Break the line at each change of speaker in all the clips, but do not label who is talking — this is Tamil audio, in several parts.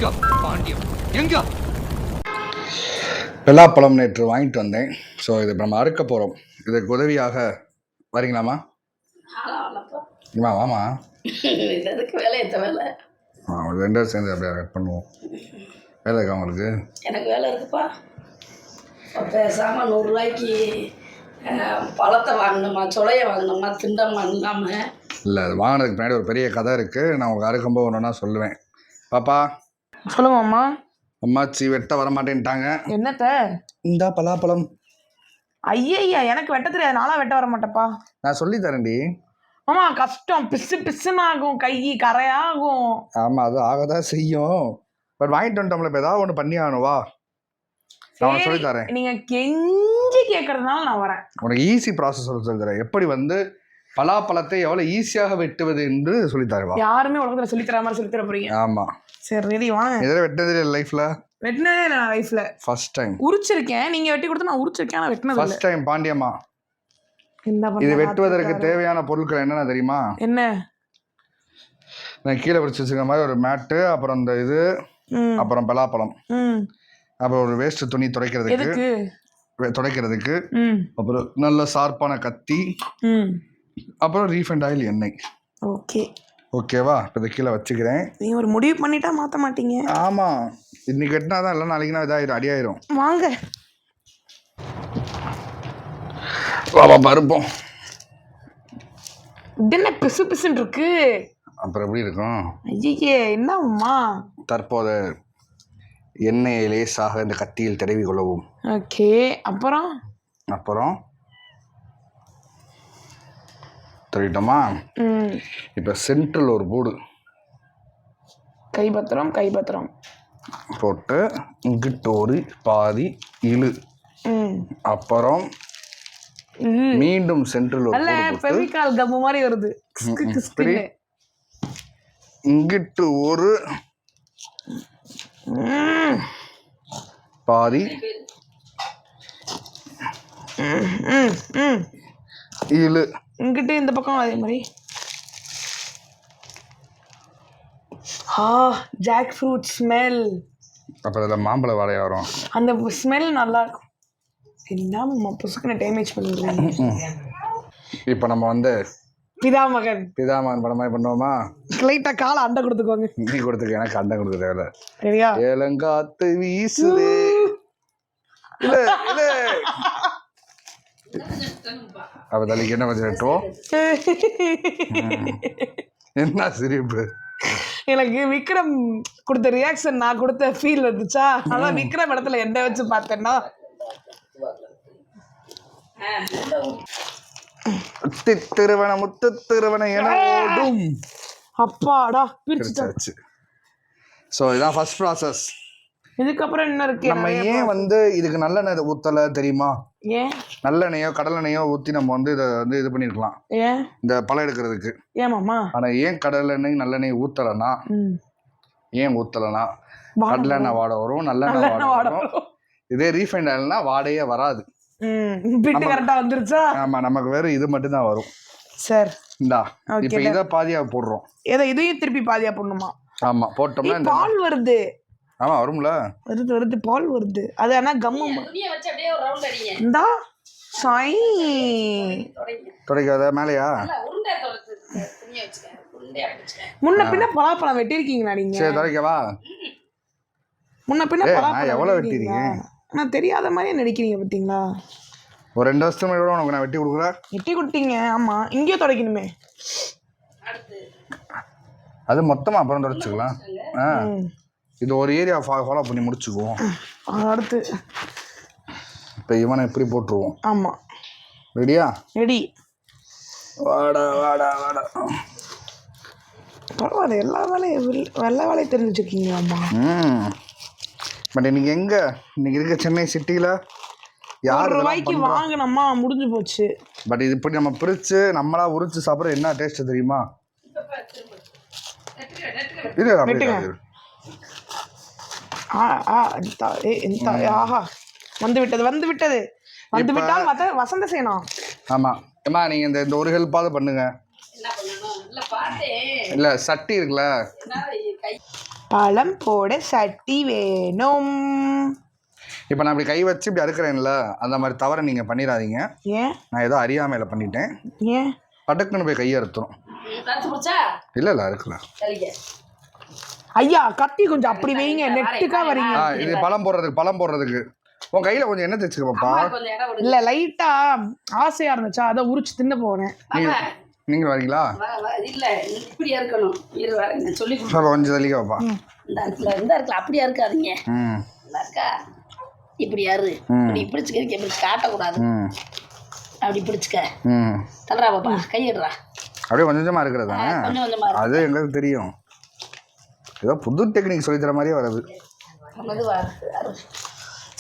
எங்க பாண்டியம் எங்க?
பலாப்பழம் நேற்று வாங்கிட்டு வந்தேன். ஸோ இது நம்ம அறுக்க போகிறோம். இதுக்கு உதவியாக வரீங்களாம்மா? வாமா.
இதுக்கு வேலை எத்த வேலை.
ரெண்டு பேரும் சேர்ந்து அப்படியே கட் பண்ணுவோம். வேலை இருக்கா உங்களுக்கு? எனக்கு
வேலை இருக்குப்பா. பேசாமல் 100 ரூபாய்க்கு பழத்தை வாங்கினோமா, சொலையை வாங்கினோமா, திண்டமா இல்லாமல்.
இல்லை, அது வாங்கினதுக்கு பின்னாடி ஒரு பெரிய கதை இருக்குது. நான் உங்களுக்கு அறுக்கும்போது ஒன்றுனா சொல்லுவேன். பாப்பா
சொல்லுங்கம்மா.
அம்மாச்சி வெட்ட வரமாட்டேன்ட்டாங்க.
என்னத்த?
இந்த பலாப்பழம்.
ஐயா, எனக்கு வெட்ட தெரியாது. நாளா வெட்ட வர மாட்டேப்பா.
நான் சொல்லி தரேன்டி.
ஆமா, கஷ்டம். பிசுன்னு ஆகும், கை கரையாகும்.
ஆமாம், அது ஆகதான் செய்யும். பட் வாங்கிட்டு வந்துட்டோம்ல, இப்போ ஏதாவது ஒன்று பண்ணி ஆகணும். வா, நான் சொல்லி தரேன்.
நீங்க கெஞ்சி கேட்கறதுனால நான் வரேன்.
உனக்கு ஈஸி ப்ராசஸ் சொல்லி தரேன். எப்படி பலாப்பழத்தை எவ்வளவு ஈஸியாக வெட்டுவது என்று சொல்லித்தரவா.
யாருமே உலகத்துல சொல்லித்தர மாதிரி சொல்லித்தர போறீங்க.
ஆமா,
சரி ரெடி வாங்க.
இதெல்லாம் வெட்டதே இல்லை லைஃப்ல.
வெட்டினதே இல்லை லைஃப்ல.
ஃபர்ஸ்ட் டைம்
உரிச்சிருக்கேன். நீங்க வெட்டி கொடுத்து நான் உரிச்சிருக்கேன், ஆனா வெட்டினது இல்லை.
First time Pandiyamma. இது வெட்டுவதற்கு தேவையான பொருட்கள் என்னென்ன தெரியுமா?
என்ன?
நான் கீழே பிடிச்சி வச்சுக்கிற மாதிரி ஒரு மேட்டு, அப்புறம் இந்த இது, அப்புறம் பலாப்பழம், அப்புறம் ஒரு வேஸ்ட் துணி துடைக்கிறதுக்கு, அப்புறம் நல்ல ஷார்ப்பான கத்தி, அப்புறம் ரீஃபைண்ட் ஆயில், எண்ணெய். ஓகேவா? இப்போ இதை கீழே வச்சுக்கிறேன்.
நீங்க ஒரு முடிவு பண்ணிட்டா மாற்ற மாட்டீங்க.
ஆமாம், இன்னைக்கு வெட்டினாதான் இல்லை, நாளைக்குனா இதாயிரும், அடியாயிரும்.
வாங்க
பாபா பருப்போம்.
என்ன பிசு பிசுன்னு இருக்கு?
அப்புறம் எப்படி இருக்கும்?
ஐயே, என்னம்மா?
தற்போது எண்ணெயை லேசாக இந்த கத்தியில் தடவி கொள்ளவும்.
ஓகே, அப்புறம்
தெரியுமா? இப்போ சென்ட்ரல் ஒரு போர்டு
கைப்பத்திரம்
போட்டு இங்கிட்டு ஒரு பாதி இழு. அப்புறம் மீண்டும் சென்ட்ரல் ஒரு
பெவிகால் கம்மு மாதிரி வருது.
இங்கிட்டு ஒரு பாதி இழு.
இங்கிட்டு இந்த பக்கம் அதே மாதிரி. Jack fruit smell.
அப்புறம் அதில் மாம்பழ வாடையாக வரும்.
அந்த ஸ்மெல் நல்லா இருக்கும். என்ன புசுக்குன்னு டேமேஜ் பண்ணிடுறீங்க.
இப்போ நம்ம
பிதாமகன்
படம் மாதிரி பண்ணுவோமா?
லைட்டா காலை அண்டை கொடுத்துக்கோங்க.
நீ கொடுத்துக்க, எனக்கு அண்டை கொடுக்க தேவை.
சரியா?
ஏலங்காத்து வீசுதே. அப்ப தலைக்கு என்ன வச்சுட்டோம்? என்ன சிரிப்பு?
எனக்கு விக்ரம் கொடுத்த ரியாக்ஷன், நான் கொடுத்த ஃபீல் வந்துச்சா? அதான் விக்ரம் இடத்துல என்ன வச்சு பார்த்தேன்னா,
முத்து திருவன என ஓடும்.
அப்பாடா, பிரிச்சுச்சு.
ஸோ இதான் ஃபர்ஸ்ட் ப்ராசஸ்.
இதுக்கப்புறம் என்ன இருக்கு?
நம்ம ஏன் இதுக்கு நல்லெண்ணெய் ஊத்தல தெரியுமா?
ஏன்?
நல்லெண்ணெயோ கடலெண்ணெயோ ஊற்றி நம்ம இதை இது பண்ணிருக்கலாம், இந்த பழம் எடுக்கிறதுக்கு.
ஏமாமா?
ஆனா ஏன் கடலெண்ணெய் நல்லெண்ணெய் ஊத்தலன்னா, கடலெண்ணெய் வாடை வரும், நல்லெண்ணெய் வாடை வரும். இதே ரீஃபைண்ட் ஆயில்னா வாடையே வராது.
கரெக்டா வந்துருச்சா?
ஆமா, நமக்கு வேற இது மட்டும் தான் வரும்.
சரி,
இந்தா இப்போ இத பாதியா போடுறோம்.
இதையும் திருப்பி பாதியா போடணுமா?
ஆமா, போட்டோம்னா
பால் வருது.
ஆமா, வரும்ல.
வருது பால் வருது. அது ஆனா கம்மு இந்தா சாய்
தொடக்காத மேலையா?
முன்ன பின்ன பலாப்பழம் வெட்டிருக்கீங்களா நீங்க?
சரி, தொடக்கவா?
முன்ன பின்ன பலாப்பழம்
எவ்வளவு வெட்டிருக்கீங்க?
நான் தெரியாத மாதிரியே நடிக்கிறீங்க பார்த்தீங்களா?
ஒரு 2 வருஷத்துக்கு முன்னாடி உனக்கு நான் வெட்டி கொடுக்குறேன்.
வெட்டி கொடுத்தீங்க. ஆமா, இங்கேயே தொடக்கணுமே.
அது மொத்தமா அப்புறம் தொடச்சுக்கலாம். இது ஒரு ஏரியா ஃபாலோ பண்ணி முடிச்சுக்குவோம்.
அடுத்து
இப்போ இவனை இப்படி போட்டுருவோம்.
ஆமா,
ரெடியா?
ரெடி.
வாடா வாடா வாடா.
பரவாயில்ல, எல்லா வேலையும் தெரிஞ்சு வச்சுருக்கீங்க. ஆமா.
பட் இன்னைக்கு இருக்க சென்னை சிட்டியில யார்
ரூபாய்க்கு வாங்கினோமா, முடிஞ்சு போச்சு.
பட் இது இப்படி நம்ம பிரிச்சு நம்மளா உரிச்சு சாப்பிட்ற என்ன டேஸ்ட் தெரியுமா?
வசந்த சேனம்.
ஆமா, ஏமா நீங்க இந்த ஒரு ஹெல்ப்பாவது பண்ணுங்க. இல்ல சட்டி இருக்குல்ல,
பழம் போட சட்டி வேணும்.
இப்போ நான் இப்படி கை வச்சு இப்படி அறுக்கிறேன்ல, அந்த மாதிரி தவறை நீங்கள் பண்ணிடாதீங்க.
ஏன்?
நான் ஏதோ அறியாமையில் பண்ணிட்டேன்.
ஏன்?
பட்டக்குன்னு போய் கையை அறுத்துரும். இல்லை அறுக்கல.
ஐயா கத்தி கொஞ்சம் அப்படி வைங்க, நெட்டுக்கா வரீங்க.
இது பழம் போடுறதுக்கு உன் கையில் கொஞ்சம் என்ன தைச்சுக்கப்பா.
இல்லை லைட்டா ஆசையா இருந்துச்சா, அதை உரிச்சு தின்ன போறேன்.
நீங்க வரீங்களா?
இல்ல இப்படியா இருக்கணும். இரு வரேன் சொல்லி
கொஞ்சம் தள்ளிக்க வைப்பா.
இந்த இருக்கல அப்படியா இருக்காதீங்க. நல்லா இருக்கா? இப்படி யாரு இப்படி பிடிச்சுக்க, இப்படி காட்டக்கூடாது. அப்படி பிடிச்சுக்க. தல்றா பாப்பா, கையிடுறா.
அப்படியே கொஞ்சம் கொஞ்சமா இருக்கிறது
கொஞ்சம் கொஞ்சமா
அது எங்களுக்கு தெரியும். ஏதோ புது டெக்னிக் சொல்லி தர மாதிரியே வருது.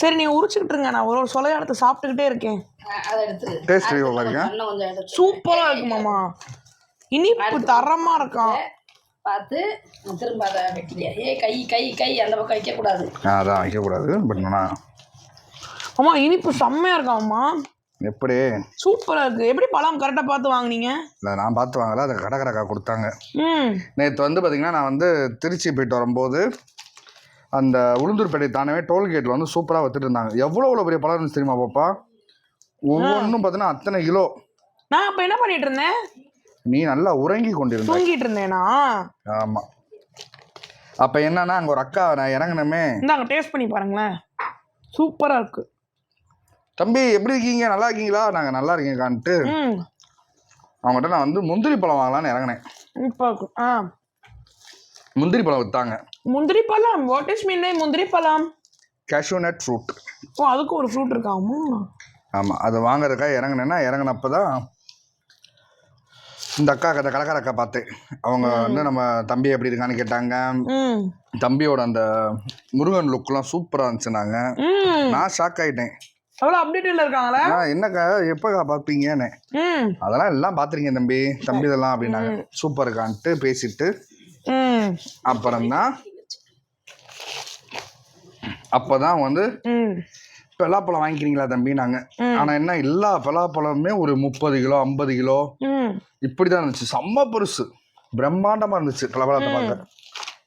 சரி நீ உரிச்சுக்கிட்டு இருங்க, நான் ஒரு சொலைய எடுத்து சாப்பிட்டுக்கிட்டே இருக்கேன்.
டேஸ்ட் பாருங்க,
சூப்பரா இருக்கு மாமா. இனிப்பு தரமா இருக்கும்.
பார்த்து திரும்ப அதை வைக்கலையா? கை கை கை அந்த பக்கம் வைக்கக்கூடாது.
அதான் வைக்கக்கூடாது. பட் நான்
அம்மா இனிப்பு செம்மையா இருக்காம்மா.
எப்படி?
சூப்பரா இருக்கு. எப்படி பழம் கரெக்டாக பார்த்து வாங்கினீங்க?
இல்லை நான் பார்த்து வாங்கல, அதை கடைக்கா கொடுத்தாங்க. நேற்று வந்து பார்த்தீங்கன்னா நான் வந்து திருச்சி போயிட்டு வரும்போது அந்த உளுந்தூர்பேட்டை தானவே டோல்கேட்டில் வந்து சூப்பராக வச்சுட்டு இருந்தாங்க. எவ்வளோ பெரிய பழம் இருந்துச்சு தெரியுமா பாப்பா? ஒவ்வொன்றும் பார்த்தீங்கன்னா அத்தனை கிலோ.
நான் அப்போ என்ன பண்ணிட்டு இருந்தேன்?
நீ நல்லா உறங்கி கொண்டிருந்த.
தூங்கிட்டு இருந்தேனா?
ஆமாம். அப்போ என்னன்னா அங்கே ஒரு அக்கா நான் இறங்கினமே,
இந்தாங்க டேஸ்ட் பண்ணி பாருங்களேன், சூப்பராக இருக்கு.
தம்பி எப்படி இருக்கீங்க, நல்லா இருக்கீங்களா? நாங்கள் நல்லா இருக்கீங்கக்கான்ட்டு அவங்ககிட்ட நான் வந்து முந்திரி பழம் வாங்கலான்னு இறங்கினேன்.
இப்போ
முந்திரி பழம் விற்றாங்க.
முந்திரி பழம்? வாட் இஸ் மீன் முந்திரி பழம்?
Cashew nut fruit.
ஓ அதுக்கு ஒரு ஃப்ரூட் இருக்காமா?
ஆமாம், அது வாங்குறதுக்காக இறங்கினேன்னா இறங்கினப்போ தான் இந்த அக்கா கடைக்கார அக்கா பார்த்தேன். அவங்க வந்து நம்ம தம்பி எப்படி இருக்கான்னு கேட்டாங்க. தம்பியோட அந்த முருகன் லுக்லாம் சூப்பராக இருந்துச்சுனாங்க. நான் ஷாக் ஆகிட்டேன்.
அவ்வளோ அப்டேட்டில் இருக்காங்களா?
என்னக்கா எப்போக்கா பார்ப்பீங்கன்னு. அதெல்லாம் எல்லாம் பார்த்துருக்கீங்க தம்பி இதெல்லாம் அப்படின்னாங்க. சூப்பர் இருக்கான்ட்டு பேசிட்டு அப்புறம்தான் அப்போதான் வந்து பலாப்பழம் வாங்கிக்கிறீங்களா தம்பி நாங்கள். ஆனால் என்ன எல்லா பலாப்பழமுமே ஒரு 30 கிலோ 50 கிலோ இப்படி தான் இருந்துச்சு. செம்ம பெருசு, பிரம்மாண்டமாக இருந்துச்சு பலாப்பழத்தை பார்க்க.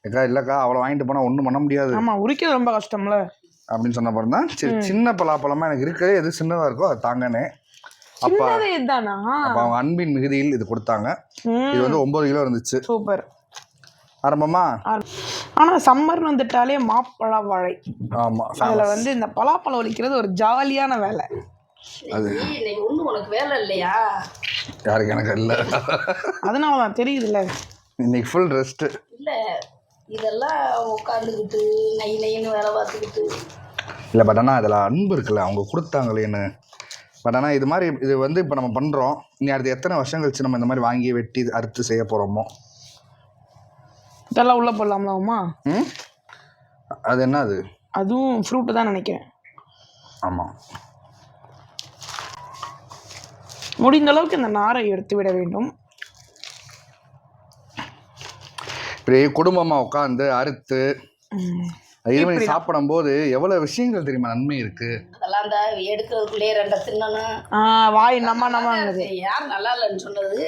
ஏக்கா இல்லைக்கா அவ்வளோ வாங்கிட்டு போனால் ஒன்றும் பண்ண முடியாது.
ஆமாம், உரிக்கிறது ரொம்ப கஷ்டம்ல
அப்படின்னு சொன்ன பிறகு தான் சரி சின்ன பலாப்பழமாக எனக்கு இருக்கிறது எது சின்னதாக இருக்கோ அது தாங்கனே. அப்போ அவங்க அன்பின் மிகுதியில் இது கொடுத்தாங்க. இது வந்து 9 கிலோ இருந்துச்சு.
சூப்பர்.
ஆரம்பமா?
ஆனால் சம்மர்னு வந்துட்டாலே மாப்பழ வாழை.
ஆமாம்,
அதில் வந்து இந்த பலாப்பழம் ஒலிக்கிறது ஒரு ஜாலியான வேலை.
அது
இன்னைக்கு ஒன்றும் உனக்கு வேலை இல்லையா?
யாருக்கு எனக்கு இல்லை,
அதனால தான் தெரியுதுல்ல.
இன்னைக்கு ஃபுல் ரெஸ்ட்டு.
இல்லை இதெல்லாம் உட்காந்துக்கிட்டு நைன்னு வேலை பார்த்துக்கிட்டு
இல்லை. பட் ஆனால் அதில் அன்பு இருக்குல்ல, அவங்க கொடுத்தாங்களேன்னு. பட் ஆனால் இது மாதிரி இது வந்து இப்போ நம்ம பண்ணுறோம். இனி அடுத்து எத்தனை வருஷம் கழிச்சு நம்ம இந்த மாதிரி வாங்கி வெட்டி அறுத்து செய்ய போகிறோமோ.
இதெல்லாம் உள்ளே போடலாம்லாமா?
அது என்ன அது?
அதுவும் ஃப்ரூட்டு தான் நினைக்கிறேன்.
ஆமாம்.
முடிந்த அளவுக்கு இந்த நாரை எடுத்து விட வேண்டும்.
இப்படி குடும்பமாக உட்காந்து அறுத்து இது பண்ணி சாப்பிடும் போது எவ்வளவு விஷயங்கள் தெரியுமா நன்மை இருக்கு.
அதெல்லாம் இந்த எடுக்கிறதுக்குள்ளே ரெண்டை தின்னணும்.
வாய் நம்ம
யார் நல்லா இல்லைன்னு சொன்னது?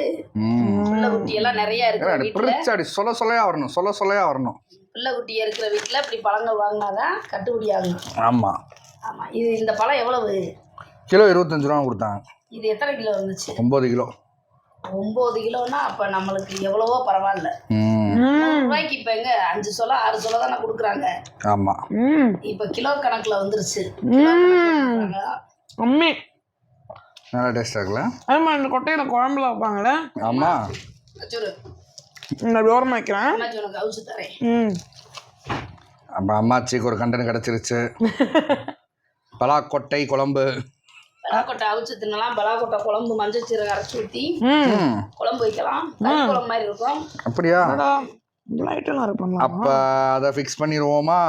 பிள்ளை குட்டி எல்லாம் நிறைய இருக்கு.
பிரிச்சாடி சொல்லையா வரணும்.
பிள்ளை குட்டி இருக்கிற வீட்டில் இப்படி பழங்கள் வாங்கினாதான் கட்டுப்படி ஆகணும்.
ஆமாம்
ஆமாம். இது இந்த பழம் எவ்வளவு?
கிலோ 25 ரூபா கொடுத்தாங்க.
இது எத்தனை கிலோ இருந்துச்சு?
9 கிலோ.
9 கிலோன்னா அப்போ நம்மளுக்கு எவ்வளவோ பரவாயில்ல. ரூபாய்க்கு இப்போ எங்க 5 சொல்ல 6 சொல்ல தானே கொடுக்குறாங்க.
ஆமாம்.
இப்போ கிலோ கணக்கில் வந்துருச்சு.
அம்மி
நல்லா டேஸ்டாக இருக்குல்ல?
ஆமாம், இந்த கொட்டையில் குழம்புல வைப்பாங்களே.
ஆமாம்.
இந்த ஓரமாக வைக்கிறேன்.
உனக்கு அவிச்சு தரேன்.
அப்போ அம்மாச்சிக்கு ஒரு கண்டென்ட் கிடச்சிருச்சு. பலாக்கொட்டை குழம்பு.
பலாக்கொட்டை அவிச்சு தின்னலாம். பலாக்கொட்டை குழம்பு மஞ்சள் சீரகம் அரைச்சி ஊற்றி குழம்பு வைக்கலாம். குழம்பு மாதிரி இருக்கும்.
அப்படியா?
லைட்டெல்லாம் இருப்பாங்க.
அப்போ அதை ஃபிக்ஸ் பண்ணிடுவோமா?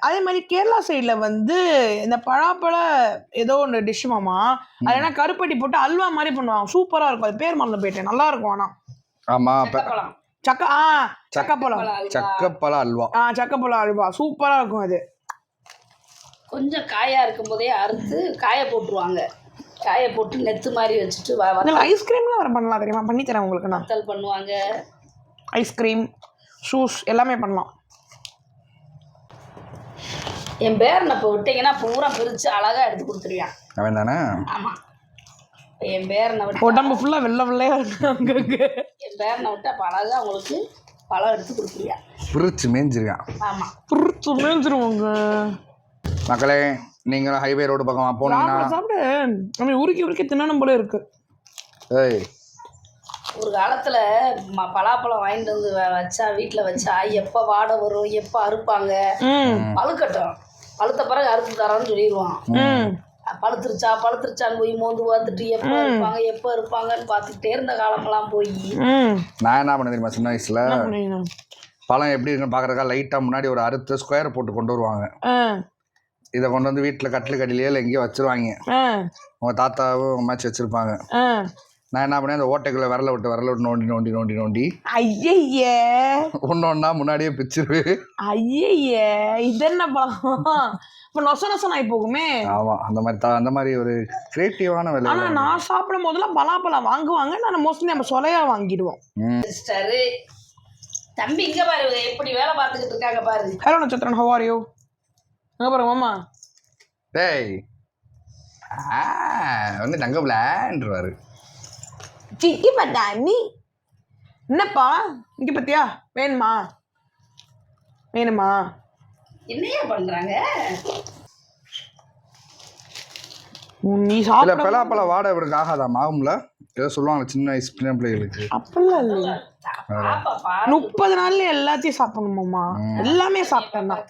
அதே மாதிரி கேரளா சைடில் வந்து இந்த பழாப்பழ ஏதோ ஒன்று டிஷ் மாமா, அது என்ன கருப்பட்டி போட்டு அல்வா மாதிரி பண்ணுவாங்க. சூப்பராக இருக்கும். அது பேர் மறந்து போயிட்டேன். நல்லா இருக்கும். ஆனால்
ஆமாம்,
சக்கப்பழம்
சக்கப்பழ அல்வா.
சக்கப்பழம் அல்வா சூப்பராக இருக்கும். அது
கொஞ்சம் காயா இருக்கும் போதே அறுத்து காய போட்டுருவாங்க. காய போட்டு நெத்து மாதிரி வச்சுட்டு
ஐஸ்கிரீம்லாம் வர பண்ணலாம் தெரியுமா? பண்ணி தரேன் உங்களுக்கு. நான்
பண்ணுவாங்க.
ஐஸ்கிரீம் ஷூஸ் எல்லாமே பண்ணலாம்.
என் பேரனை இப்போ விட்டீங்கன்னா பூரா பிரித்து அழகாக எடுத்து கொடுத்துருவான்.
அவன் தானே?
ஆமாம், என் பேரனை விட்டு
உடம்பு ஃபுல்லாக வெள்ளை வெள்ளையாக இருக்கு அங்கங்கே.
என் பேரனை விட்டு அப்போ அழகாக அவங்களுக்கு பழம் எடுத்து கொடுத்துருவான்.
பிரிச்சு மேய்ஞ்சிருக்கான்.
ஆமாம்,
புரிச்சு மேய்ஞ்சிருவாங்க.
மக்களே, நீங்களும் ஹைவே ரோடு பக்கம் போனீங்கன்னா
சாப்பிட நம்ம உருக்கி உருக்கி தின்னணும் போல இருக்கு.
ஏய்,
ஒரு காலத்தில் பலாப்பழம் வாங்கிட்டு வந்து வச்சா வீட்டில் வச்சா எப்போ வாடை வரும், எப்போ அறுப்பாங்க, பழுக்கட்டும், பழுத்த பிறகு அறுத்து தரோன்னு சொல்லிடுவான். பழுத்துருச்சான்னு போய் மோந்து பார்த்துட்டு எப்போ இருப்பாங்க எப்போ இருப்பாங்கன்னு பார்த்துக்கிட்டே இருந்த காலமெல்லாம் போய்
நான் என்ன பண்ண தெரியுமா, சின்ன வயசுல பழம் எப்படி இருக்குன்னு பார்க்கறதுக்கா லைட்டாக முன்னாடி ஒரு அறுத்து ஸ்கொயர் போட்டு கொண்டு வருவாங்க. இதை கொண்டு வந்து வீட்டில் கட்டில் கட்டிலேயே இல்லை எங்கேயோ வச்சிருவாங்க. உங்கள் தாத்தாவும் அம்மாச்சி வச்சுருப்பாங்க. நான் என்ன பண்ணேன், அந்த ஓட்டைக்குள்ளே விரல விட்டு நோண்டி நோண்டி நோண்டி நோண்டி
ஐயே
ஒன்று ஒன்றா முன்னாடியே பிச்சிரு.
ஐயே இது என்ன பழம் இப்போ நொச நொசன் ஆகி போகுமே.
ஆமாம், அந்த மாதிரி ஒரு கிரியேட்டிவான வேலை.
ஆனால் நான் சாப்பிடும் போதெல்லாம் பலாப்பழம் வாங்குவாங்க, நான் மோஸ்ட்லி நம்ம சொலையா வாங்கிடுவோம்.
சிஸ்டரு தம்பி இங்கே பாரு எப்படி வேலை பார்த்துக்கிட்டு இருக்காங்க பாரு.
Hello Natchathiran, how are you? அங்கே பாருங்க மாமா.
டேய் வந்து தங்க பிளான்ருவாரு.
சிக்கி பட்டா நீ என்னப்பா இங்க பத்தியா? வேணுமா?
என்னையா பண்றாங்க?
நீ
இல்ல
சாப்பிட
பலாப்பழ வாடை இவருக்கு ஆகாதாம்? ஆகும்ல, ஏதோ சொல்லுவாங்க சின்ன வயசு சின்ன பிள்ளைகளுக்கு.
அப்பெல்லாம் இல்லை, 30 நாள்ல எல்லாத்தையும் சாப்பிடணுமாமா. எல்லாமே சாப்பிட்டேன் நான்.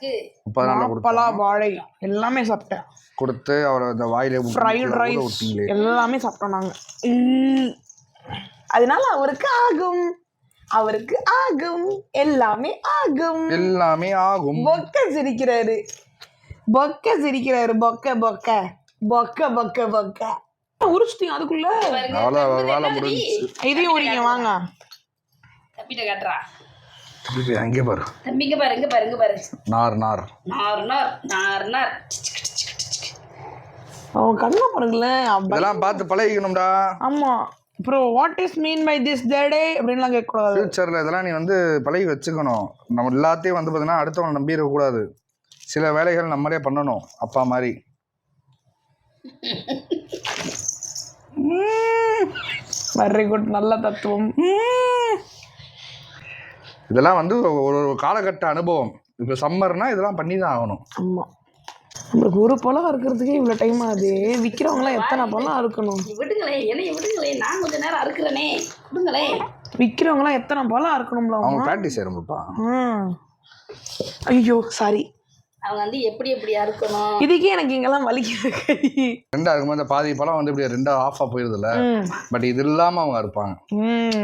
30 நாள்
பலா வாழை எல்லாமே சாப்பிட்டேன்.
கொடுத்து அவரை அந்த வாயில
ஃப்ரைட் ரைஸ் எல்லாமே சாப்பிட்டோம் நாங்க. அதனால அவருக்கு ஆகும் எல்லாமே ஆகும். பொக்க சிரிக்கிறாரு பொக்க உரிச்சிட்டீங்க அதுக்குள்ள.
வேலை முடிஞ்சுச்சு.
இதையும் உரிங்க வாங்க.
தம்பிட்ட காட்டுறா.
அங்கே பாரு
தம்பி, இங்க பாரு
நார் நார்
நார் நார் நார் நார்.
அவன் கண்ணை பாருங்களேன்.
இதெல்லாம் பார்த்து பழகிக்கணும்டா.
ஆமா, அப்புறம் what is mean by this day அப்படின்லாம் கேட்கக்கூடாது.
ஃபியூச்சரில் இதெல்லாம் நீ வந்து பழகி வச்சுக்கணும். நம்ம எல்லாத்தையும் வந்து பார்த்தீங்கன்னா அடுத்தவங்க நம்பிடக்கூடாது. சில வேலைகள் நம்மளே பண்ணணும், அப்பா மாதிரி.
வெரி குட், நல்ல தத்துவம்.
இதெல்லாம் வந்து ஒரு காலகட்ட அனுபவம். இப்போ சம்மர்னா இதெல்லாம் பண்ணி தான் ஆகணும்.
ஆமாம், நம்மளுக்கு ஒரு பழம் அறுக்கிறதுக்கே இவ்வளோ டைம் ஆகுது. விற்கிறவங்களாம் எத்தனை பழம் அறுக்கணும்?
விடுங்களேன், நான் கொஞ்ச நேரம் அறுக்கிறேனே, விடுங்களேன்.
விற்கிறவங்களாம் எத்தனை பழம் அறுக்கணும்ல?
அவங்க ப்ராக்டிஸ் ஆயிரும்ப்பா.
ஐயோ சாரி.
அவங்க வந்து எப்படி அறுக்கணும்,
இதுக்கே எனக்கு இங்கெல்லாம் வலிக்குது கை.
ரெண்டா இருக்கும்போது பாதி பழம் வந்து இப்படி ரெண்டா ஆஃபாக போயிருதுல்ல. பட் இது இல்லாமல் அவங்க இருப்பாங்க.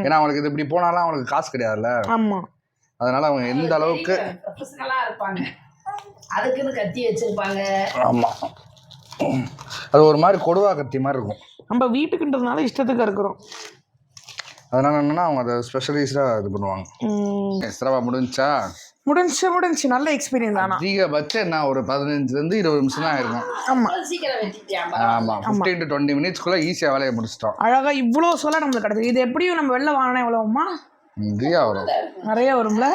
ஏன்னா அவங்களுக்கு இது இப்படி போனாலும் அவங்களுக்கு காசு கிடையாதுல்ல.
ஆமாம்,
அதனால அவங்க எந்த அளவுக்கு
ப்ரொஃபஷனலாக இருப்பாங்க. அதுக்குன்னு கத்தி வச்சிருப்பாங்க.
ஆமாம், அது ஒரு மாதிரி கொடுவா கத்தி மாதிரி இருக்கும்.
நம்ம வீட்டுக்குன்றதுனால இஷ்டத்துக்கு இருக்கிறோம்.
அதனால என்னன்னா அவங்க அதை ஸ்பெஷலைஸ்டாக இது பண்ணுவாங்க. சிறப்பாக முடிஞ்சு நல்ல எக்ஸ்பீரியன்ஸ். ஆனால் அதிகபட்சம் என்ன ஒரு 15 to 20 நிமிஷம் தான் ஆயிருக்கும்.
ஆமாம், சீக்கிரம் வெட்டிட்டியாம்பா.
ஆமாம், 15 to 20 மினிட்ஸ்க்குள்ளே ஈஸியாக வேலையை முடிச்சிட்டோம்.
அழகாக இவ்வளோ சொல்ல நம்மளுக்கு கிடைச்சது. இது எப்படியும் நம்ம வெளில வாங்கினா எவ்வளோமா?
நிறையா வரும்,
நிறைய வரும்ல.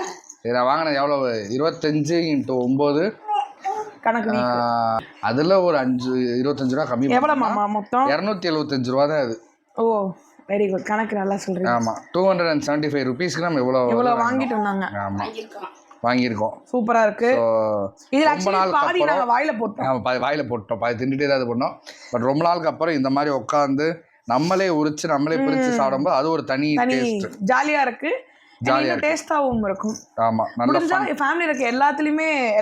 நான் வாங்கினது எவ்வளோ? 25 × 9
கணக்கு.
அதில் ஒரு 25 ரூபா கம்மி.
எவ்வளோ மாமா மொத்தம்?
275 ரூபா தான் அது. ஓ
வெரி குட், கணக்கு நல்லா சொல்கிறீங்க.
ஆமாம், 275 rupeesக்கு நம்ம எவ்வளோ
வாங்கிட்டு வந்தாங்க.
ஆமாம், வாங்கியிருக்கோம்.
சூப்பராக இருக்கு.
இது ரொம்ப நாளுக்கு
அப்புறம் வாயில
போட்டோம், பாதி தின்னுட்டே தான் இது பண்ணோம். பட் ரொம்ப நாளுக்கு அப்புறம் இந்த மாதிரி உட்காந்து நம்மளே உரிச்சு நம்மளே பிரித்து சாப்பிடும்போது அது ஒரு தனி டேஸ்ட்.
ஜாலியாக இருக்கு, ஜாலியாக டேஸ்டாகவும் இருக்கும்.
ஆமாம்,
நல்லா ஃபேமிலி இருக்க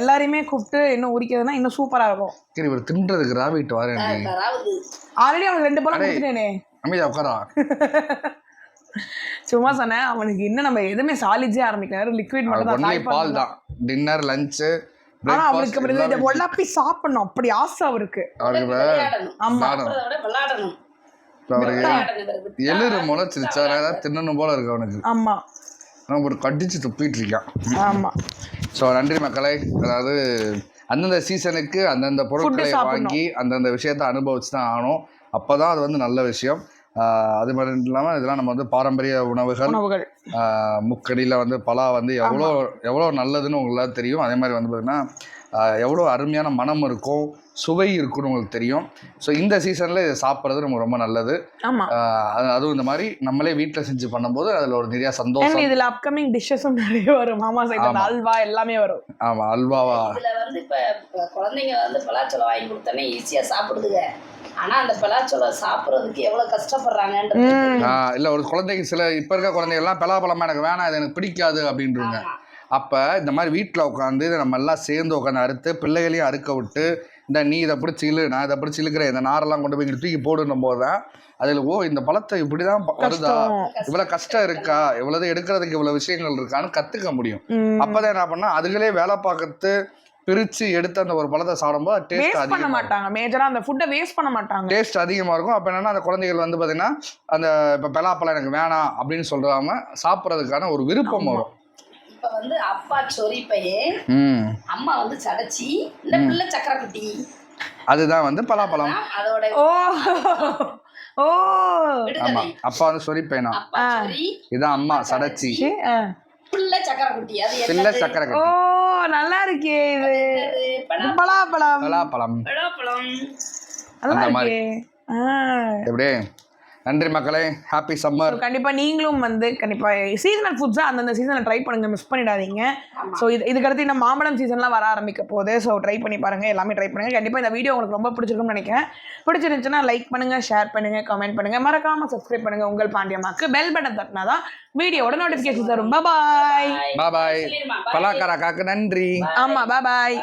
எல்லாரையுமே கூப்பிட்டு இன்னும் உரிக்கிறதுனா இன்னும் சூப்பராக இருக்கும்.
சரி, இவர் தின்றதுக்கு ராவிட்டு வரேன்.
ஆல்ரெடி அவனுக்கு 2 பழம் கொடுத்துட்டேனே.
அமைதியா உட்காரா.
சும்மா சொன்னேன், அவனுக்கு இன்னும் நம்ம எதுவுமே சாலிட்ஸே ஆரம்பிக்கல, லிக்விட் மட்டும் தான்.
பால் தான் டின்னர் லஞ்ச்.
ஆனா அவருக்கு இதை ஒல்லாப்பி சாப்பிடணும் அப்படி ஆசை அவருக்கு.
எழுறு முளைச்சிருச்சா தின்னணும் போல இருக்கு அவனுக்கு.
ஆமா,
ஒரு கடிச்சு துப்பிட்டு இருக்கான்.
ஆமா.
ஸோ நன்றி மக்களை. அதாவது அந்தந்த சீசனுக்கு அந்தந்த பொருட்களை வாங்கி அந்தந்த விஷயத்தை அனுபவிச்சு தான் ஆகணும். அப்போ தான் அது வந்து நல்ல விஷயம். அது மட்டும் இல்லாமல் இதெல்லாம் நம்ம வந்து பாரம்பரிய உணவுகள் முக்கடியில் வந்து பலா வந்து எவ்வளோ நல்லதுன்னு உங்களுக்கு தெரியும். அதே மாதிரி வந்து பார்த்திங்கன்னா எவ்வளோ அருமையான மனம் இருக்கும், சுவை இருக்குன்னு உங்களுக்கு தெரியும். ஸோ இந்த சீசனில் இதை சாப்பிட்றது நமக்கு ரொம்ப நல்லது. அதுவும் இந்த மாதிரி நம்மளே வீட்டில் செஞ்சு பண்ணும்போது அதில் ஒரு நிறைய சந்தோஷம்.
இதில் அப்கமிங் டிஷ்ஷஸும் நிறைய வரும். மாமா சைடு அல்வா எல்லாமே வரும்.
ஆமாம், அல்வாவா
இதில் வந்து இப்போ குழந்தைங்க வந்து பலாச்சோளம் வாங்கி கொடுத்தோன்னே ஈஸியாக சாப்பிடுதுங்க. ஆனால் அந்த பலாச்சோளம் சாப்பிட்றதுக்கு எவ்வளோ கஷ்டப்படுறாங்கன்றது.
இல்லை, ஒரு குழந்தைக்கு சில இப்போ இருக்க குழந்தைகள்லாம் பலாப்பழமா எனக்கு வேணாம், இது எனக்கு பிடிக்காது அப்படின்றாங்க. அப்போ இந்த மாதிரி வீட்டில் உட்காந்து நம்ம எல்லாம் சேர்ந்து உட்காந்து அறுத்து பிள்ளைகளையும் அறுக்க விட்டு, இந்த நீ இதை பிடிச்சி இழு, நான் இதை பிடிச்சி இழுக்கிறேன், இந்த நாரெல்லாம் கொண்டு போய் இங்கே தூக்கி போடுன்னும் போது தான் அதில் இந்த பழத்தை இப்படி தான் வருதா, இவ்வளோ கஷ்டம் இருக்கா, இவ்வளவு எடுக்கிறதுக்கு இவ்வளோ விஷயங்கள் இருக்கான்னு கற்றுக்க முடியும். அப்போ தான் என்ன பண்ணால் அதுகளே வேலை பார்க்கறது பிரித்து எடுத்து அந்த ஒரு பழத்தை சாப்பிடும்போது டேஸ்ட்
பண்ண மாட்டாங்க. மேஜரா அந்த ஃபுட்டை வேஸ்ட் பண்ண மாட்டாங்க, டேஸ்ட்
அதிகமாக இருக்கும். அப்போ என்னன்னா அந்த குழந்தைகள் வந்து பார்த்தீங்கன்னா அந்த இப்போ பலாப்பழம் எனக்கு வேணாம் அப்படின்னு சொல்றாம சாப்பிட்றதுக்கான ஒரு விருப்பம் வரும்.
இப்போ வந்து அப்பா சொறி பையன், அம்மா வந்து சடைச்சி, இந்த பிள்ளை சக்கரை குட்டி,
அதுதான் வந்து பலாப்பழம்.
அதோட
ஆமா, அப்பா வந்து சொறி பையனா, இதான் அம்மா சடைச்சி,
பிள்ளை சக்கரை குட்டி. அது
பிள்ளை சக்கரை குட்டி.
நல்லா இருக்கே இது. பலாப்பழம்
பலாப்பழம்
நல்லா இருக்கே.
எப்படி? நன்றி மக்களே, ஹாப்பி சம்மர்.
கண்டிப்பா நீங்களும் வந்து கண்டிப்பா சீசனல் ஃபுட்ஸா அந்தந்த சீசன்ல ட்ரை பண்ணுங்க, மிஸ் பண்ணிடாதீங்க. ஸோ இதுக்கு அடுத்து இந்த மாம்பழம் சீசன்லாம் வர ஆரம்பிக்க போகுது. ஸோ ட்ரை பண்ணி பாருங்க, எல்லாமே ட்ரை பண்ணுங்க. கண்டிப்பா இந்த வீடியோ உங்களுக்கு ரொம்ப பிடிச்சிருக்கும்னு நினைக்கிறேன். பிடிச்சிருந்துச்சுன்னா லைக் பண்ணுங்க, ஷேர் பண்ணுங்க, கமெண்ட் பண்ணுங்க, மறக்காம சப்ஸ்கிரைப் பண்ணுங்க. உங்கள் பாண்டியம்மாக்கு பெல் பட்டன் தட்டினாதான் வீடியோட நோட்டிஃபிகேஷன் தரும். பாய்
பாய். பலாக்காராக்காக்கு நன்றி.
ஆமா, பாய்.